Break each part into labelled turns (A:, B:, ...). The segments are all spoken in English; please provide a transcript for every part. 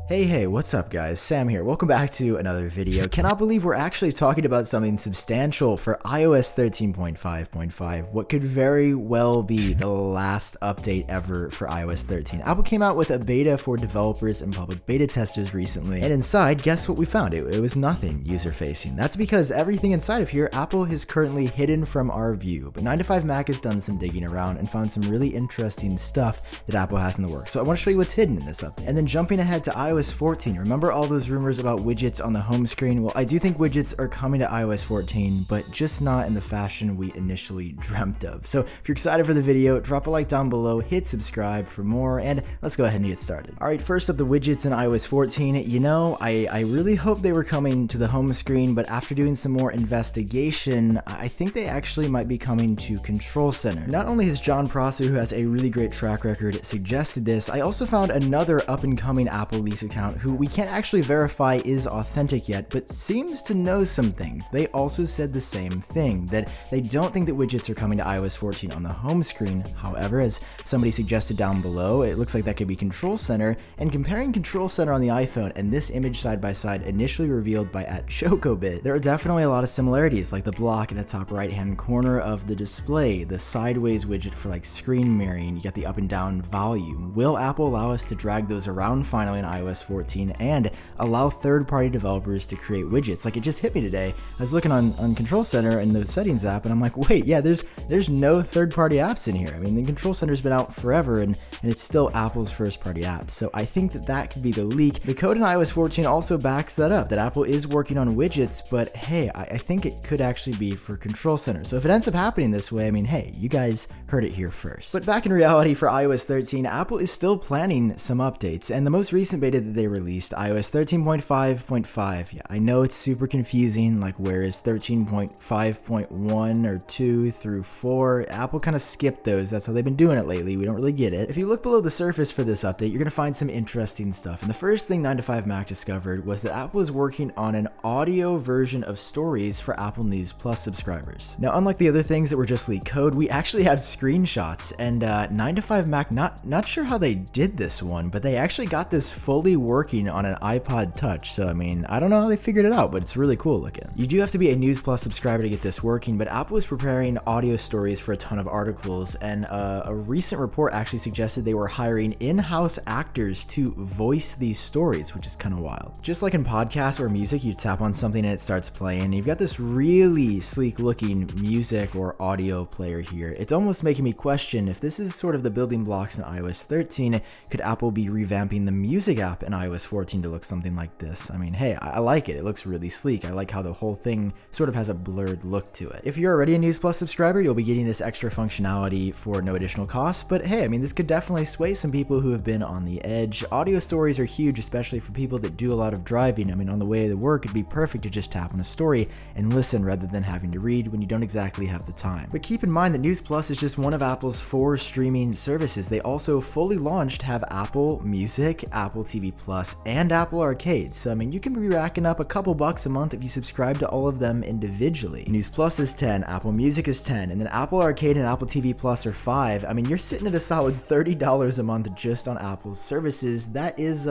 A: Hey, what's up guys? Sam here. Welcome back to another video. Cannot believe we're actually talking about something substantial for iOS 13.5.5, what could very well be the last update ever for iOS 13. Apple came out with a beta for developers and public beta testers recently, and inside, guess what we found? It was nothing user-facing. That's because everything inside of here, Apple is currently hidden from our view, but 9to5Mac has done some digging around and found some really interesting stuff that Apple has in the works. So I want to show you what's hidden in this update. And then jumping ahead to iOS 14. Remember all those rumors about widgets on the home screen? Well, I do think widgets are coming to iOS 14, but just not in the fashion we initially dreamt of. So if you're excited for the video, drop a like down below, hit subscribe for more, and let's go ahead and get started. All right, first up, the widgets in iOS 14. You know, I really hoped they were coming to the home screen, but after doing some more investigation, I think they actually might be coming to Control Center. Not only has John Prosser, who has a really great track record, suggested this, I also found another up-and-coming Apple leaks account who we can't actually verify is authentic yet, but seems to know some things. They also said the same thing, that they don't think that widgets are coming to iOS 14 on the home screen. However, as somebody suggested down below, it looks like that could be Control Center, and comparing Control Center on the iPhone and this image side by side initially revealed by @Chocobit, there are definitely a lot of similarities, like the block in the top right hand corner of the display, the sideways widget for like screen mirroring, you got the up and down volume. Will Apple allow us to drag those around finally in iOS 14 and allow third-party developers to create widgets? Like, it just hit me today. I was looking on Control Center in the settings app and I'm like, wait, yeah, there's no third-party apps in here. I mean, the Control Center's been out forever and it's still Apple's first-party app. So I think that could be the leak. The code in iOS 14 also backs that up, that Apple is working on widgets, but hey, I think it could actually be for Control Center. So if it ends up happening this way, I mean, hey, you guys heard it here first. But back in reality, for iOS 13, Apple is still planning some updates, and the most recent beta that they released, iOS 13.5.5. Yeah, I know it's super confusing, like where is 13.5.1 or 2 through 4? Apple kind of skipped those. That's how they've been doing it lately. We don't really get it. If you look below the surface for this update, you're going to find some interesting stuff. And the first thing 9to5Mac discovered was that Apple is working on an audio version of Stories for Apple News Plus subscribers. Now, unlike the other things that were just leaked code, we actually have screenshots, and 9to5Mac, not sure how they did this one, but they actually got this fully working on an iPod Touch. So I mean, I don't know how they figured it out, but it's really cool looking. You do have to be a News Plus subscriber to get this working, but Apple is preparing audio stories for a ton of articles, and a recent report actually suggested they were hiring in-house actors to voice these stories, which is kind of wild. Just like in podcasts or music, you tap on something and it starts playing, and you've got this really sleek looking music or audio player here. It's almost making me question if this is sort of the building blocks in iOS 13, could Apple be revamping the music app in iOS 14 to look something like this? I mean, hey, I like it. It looks really sleek. I like how the whole thing sort of has a blurred look to it. If you're already a News Plus subscriber, you'll be getting this extra functionality for no additional cost, but hey, I mean, this could definitely sway some people who have been on the edge. Audio stories are huge, especially for people that do a lot of driving. I mean, on the way to work, it'd be perfect to just tap on a story and listen rather than having to read when you don't exactly have the time. But keep in mind that News Plus is just one of Apple's 4 streaming services. They also fully launched have Apple Music, Apple TV Plus, and Apple Arcade. So I mean, you can be racking up a couple bucks a month if you subscribe to all of them individually. News Plus is 10, Apple Music is 10, and then Apple Arcade and Apple TV Plus are 5. I mean, you're sitting at a solid $30 a month just on Apple's services. That is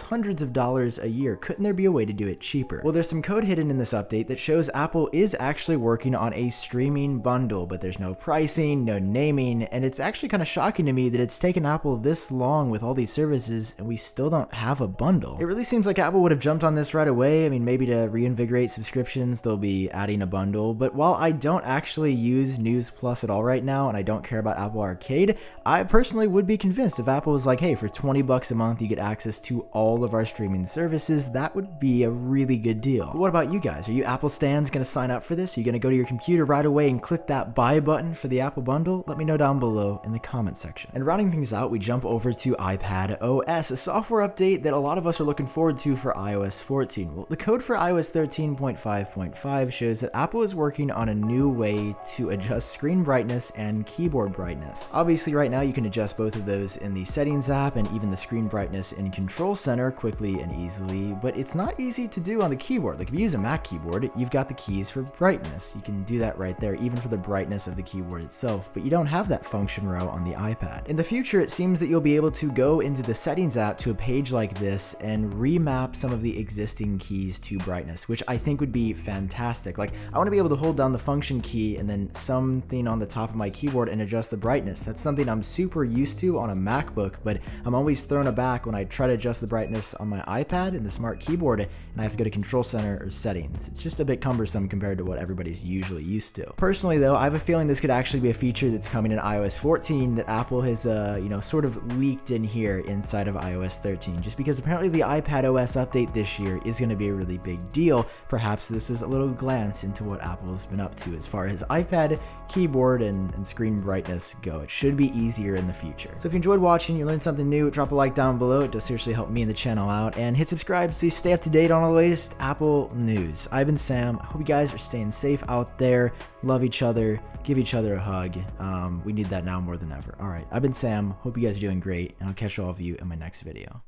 A: hundreds of dollars a year. Couldn't there be a way to do it cheaper? Well, there's some code hidden in this update that shows Apple is actually working on a streaming bundle, but there's no pricing, no naming, and it's actually kind of shocking to me that it's taken Apple this long with all these services and we still don't have a bundle. It really seems like Apple would have jumped on this right away. I mean, maybe to reinvigorate subscriptions, they'll be adding a bundle, but while I don't actually use News Plus at all right now and I don't care about Apple Arcade, I personally would be convinced if Apple was like, hey, for 20 bucks a month you get access to all of our streaming services, that would be a really good deal. But what about you guys? Are you Apple stans gonna sign up for this? Are you gonna go to your computer right away and click that buy button for the Apple bundle? Let me know down below in the comment section. And rounding things out, we jump over to iPadOS, a software update that a lot of us are looking forward to for iOS 14. Well, the code for iOS 13.5.5 shows that Apple is working on a new way to adjust screen brightness and keyboard brightness. Obviously, right now you can adjust both of those in the settings app and even the screen brightness in Control Center quickly and easily, but it's not easy to do on the keyboard. Like if you use a Mac keyboard, you've got the keys for brightness. You can do that right there, even for the brightness of the keyboard itself, but you don't have that function row on the iPad. In the future, it seems that you'll be able to go into the settings app to a page page like this and remap some of the existing keys to brightness, which I think would be fantastic. Like, I want to be able to hold down the function key and then something on the top of my keyboard and adjust the brightness. That's something I'm super used to on a MacBook, but I'm always thrown aback when I try to adjust the brightness on my iPad and the smart keyboard and I have to go to Control Center or Settings. It's just a bit cumbersome compared to what everybody's usually used to. Personally though, I have a feeling this could actually be a feature that's coming in iOS 14 that Apple has sort of leaked in here inside of iOS 13, just because apparently the iPadOS update this year is going to be a really big deal. Perhaps this is a little glance into what Apple's been up to as far as iPad keyboard and screen brightness go. It should be easier in the future. So if you enjoyed watching, you learned something new, drop a like down below. It does seriously help me and the channel out, and hit subscribe so you stay up to date on the latest Apple news. I've been Sam. I hope you guys are staying safe out there. Love each other. Give each other a hug. We need that now more than ever. All right, I've been Sam. Hope you guys are doing great, and I'll catch all of you in my next video.